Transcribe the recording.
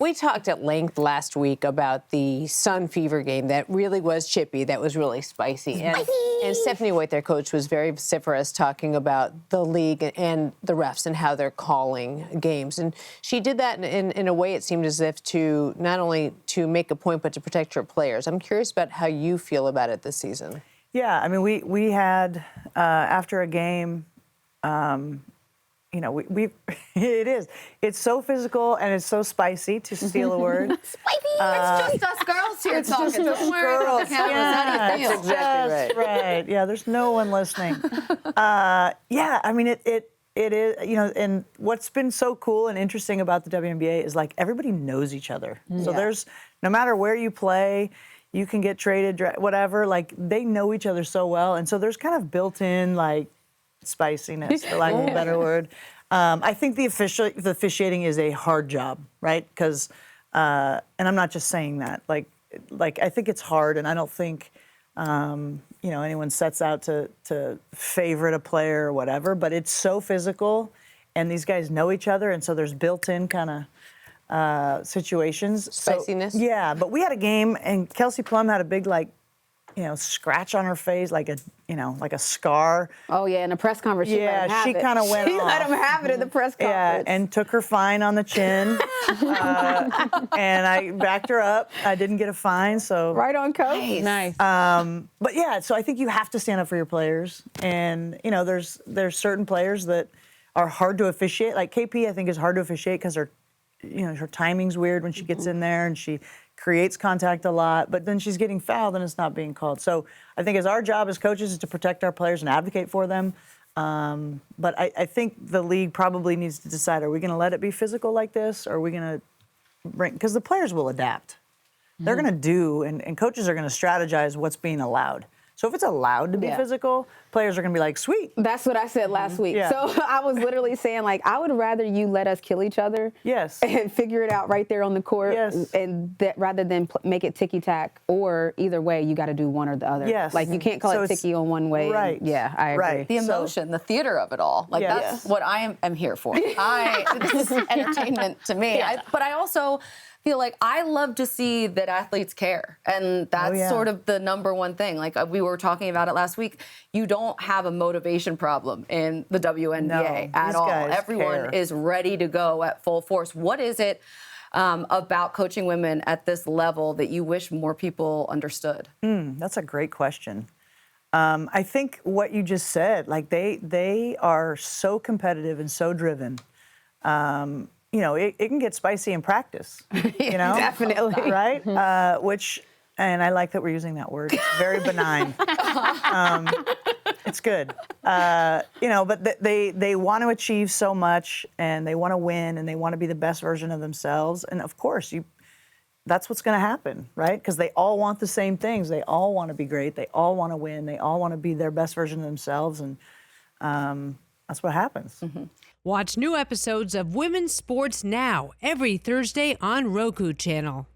We talked at length last week about the Sun Fever game that really was chippy, that was really spicy. And Stephanie White, their coach, was very vociferous talking about the league and the refs and how they're calling games. And she did that in a way it seemed as if to not only to make a point, but to protect her players. I'm curious about how you feel about it this season. Yeah, I mean, we had, after a game, it's so physical and it's so spicy, to steal a word. Spicy! It's just us girls here talking. Don't worry about the cameras. How do you feel? That's exactly right. Yeah, there's no one listening. Yeah, I mean, it is, and what's been so cool and interesting about the WNBA is, like, everybody knows each other. So there's, no matter where you play, you can get traded, whatever, like, they know each other so well. And so there's kind of built-in, like, spiciness, for lack of a better word. I think the officiating is a hard job, right? Because, and I'm not just saying that. Like I think it's hard, and I don't think, anyone sets out to favorite a player or whatever. But it's so physical, and these guys know each other, and so there's built-in kind of situations. Spiciness. So, yeah, but we had a game, and Kelsey Plum had a big, scratch on her face, like a scar. Oh yeah, in a press conference. She kind of went. She let him have it in the press conference. Yeah, and took her fine on the chin. And I backed her up. I didn't get a fine, so right on, coach. Nice. But yeah, so I think you have to stand up for your players, and there's certain players that are hard to officiate. Like KP, I think is hard to officiate because her timing's weird when she gets in there and she creates contact a lot, but then she's getting fouled and it's not being called. So I think our job as coaches is to protect our players and advocate for them. But I think the league probably needs to decide, are we going to let it be physical like this, or are we going to bring, because the players will adapt. They're going to do, and coaches are going to strategize what's being allowed. So if it's allowed to be physical, players are going to be like, sweet. That's what I said last week. Yeah. So I was literally saying, like, I would rather you let us kill each other. Yes. And figure it out right there on the court. Yes. And that rather than make it ticky-tack, or either way, you got to do one or the other. Yes. Like, you can't call it ticky on one way. Right. And, yeah, I agree. Right. The emotion, the theater of it all. Like, that's what I am here for. This is entertainment to me. But I also feel like I love to see that athletes care. And that's sort of the number one thing. Like we were talking about it last week. You don't have a motivation problem in the WNBA at all. Everyone is ready to go at full force. What is it about coaching women at this level that you wish more people understood? That's a great question. I think what you just said, like they are so competitive and so driven. It can get spicy in practice, Definitely. Right? And I like that we're using that word. It's very benign. It's good. But they want to achieve so much, and they want to win, and they want to be the best version of themselves. And of course, that's what's going to happen, right? Because they all want the same things. They all want to be great. They all want to win. They all want to be their best version of themselves, and that's what happens. Watch new episodes of Women's Sports Now every Thursday on Roku channel.